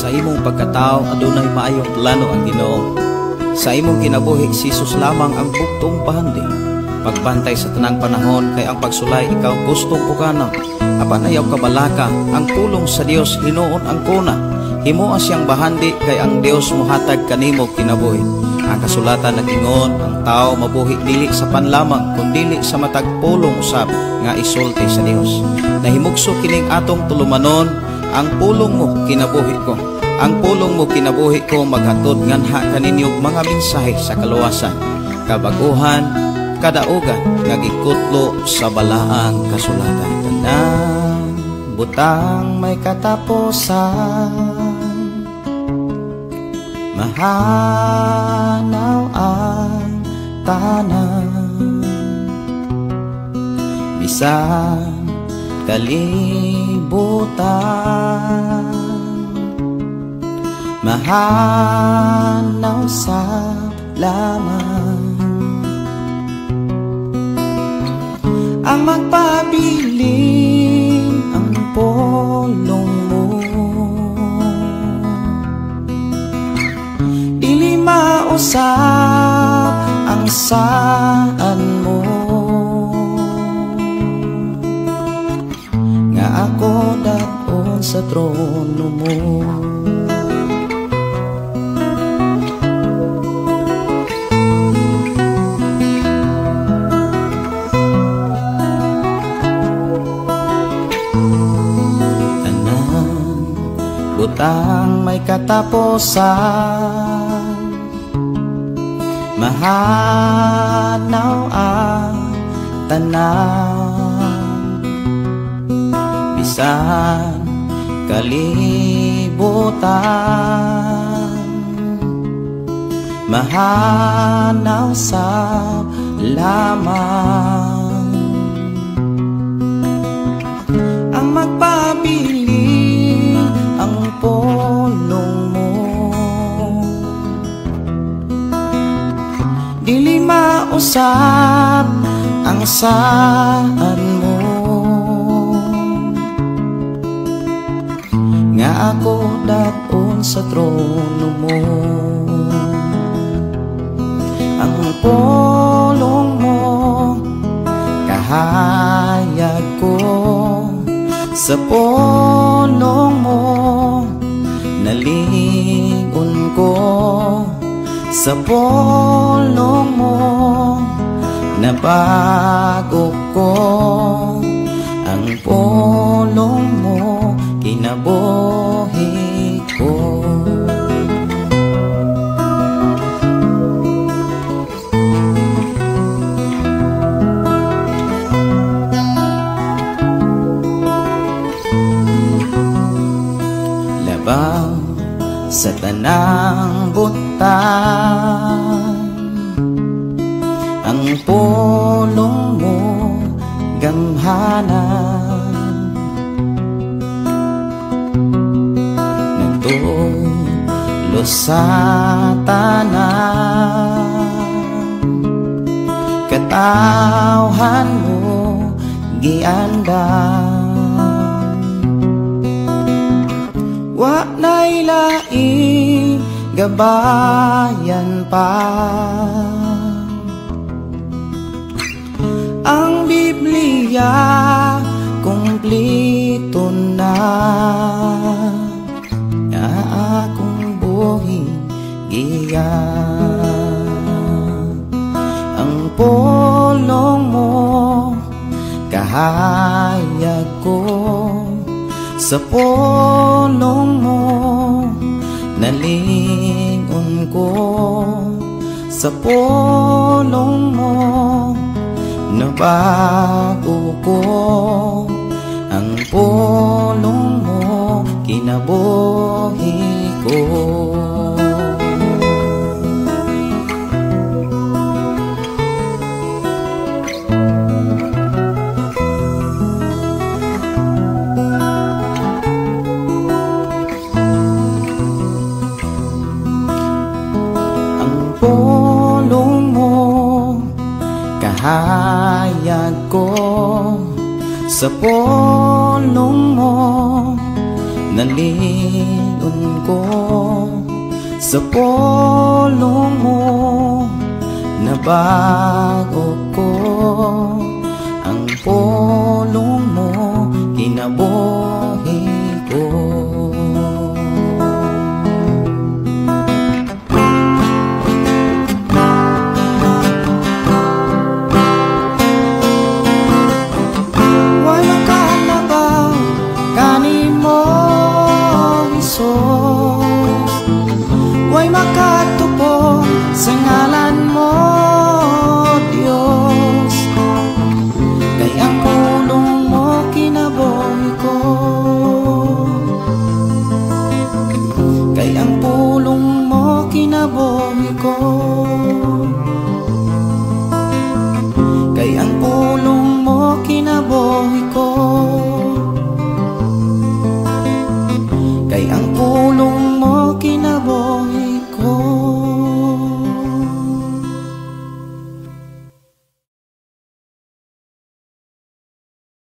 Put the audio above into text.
Sa imong pagkatao adunay maayong plano ang Ginoo. Sa imong kinabuhi si Jesus lamang ang bugtong pahandi. Pagbantay sa tanang panahon kay ang pagsulay ikaw gustong pukanang. Apan ayaw kabalaka ang pulong sa Dios hinuon ang kuna. Himuha siyang bahandi kay ang Dios muhatag kanimo kinabuhi. Ang kasulatan nagingon ang tao mabuhi dili sa panlamang kundi sa matagpulong usab nga isulti sa Dios. Nahimugso kining atong tulumanon ang pulong mo kinabuhi ko. Ang pulong mo kinabuhi ko maghatod nganha kaninyong mga mensahe sa kaluwasan, kabaguhan, kadaugan nga gikutlo sa balaang kasulatan. Tanang butang may katapusan, mahanaw ang tanan, bisan kalibutan, mahanaw sa lamang ang magpabiling ang pulong mo. Dili mausap ang saan mo, nga ako daon sa trono mo. Butang may katapusan, mahanaw ang tanan, bisan kalibutan, mahanaw sa lamang ang magpabiling ang pulong mo. Dili mausap ang saan mo, nga ako daon sa trono mo. Ang pulong mo kahayag ko, sa pulong mo nalingon ko, sa pulong mo nabago ko. Ang pulong mo kinabuhi ko. Labaw sa tanang butang, ang pulong mo gamhanan, nagtulo sa tanan, katawhan mo giandam. Wa na'y laing gabayan pa, ang Biblia kumplito na, nga akong buhi giya. Ang pulong mo kahayag ko, sa pulong mo nalingon ko, sa pulong mo nabago ko. Ang pulong mo kinabuhi ko. Pulong mo kahayag ko, sa pulong mo Nalingon ko sa pulong mo, nabago ko ang pulong mo, kinabuhi ko. Way makatupo sa ngalan mo, Diyos, kay ang pulong mo kinabuhi ko, kay ang pulong mo kinabuhi ko, kay ang pulong mo kinabuhi ko, kay ang pulong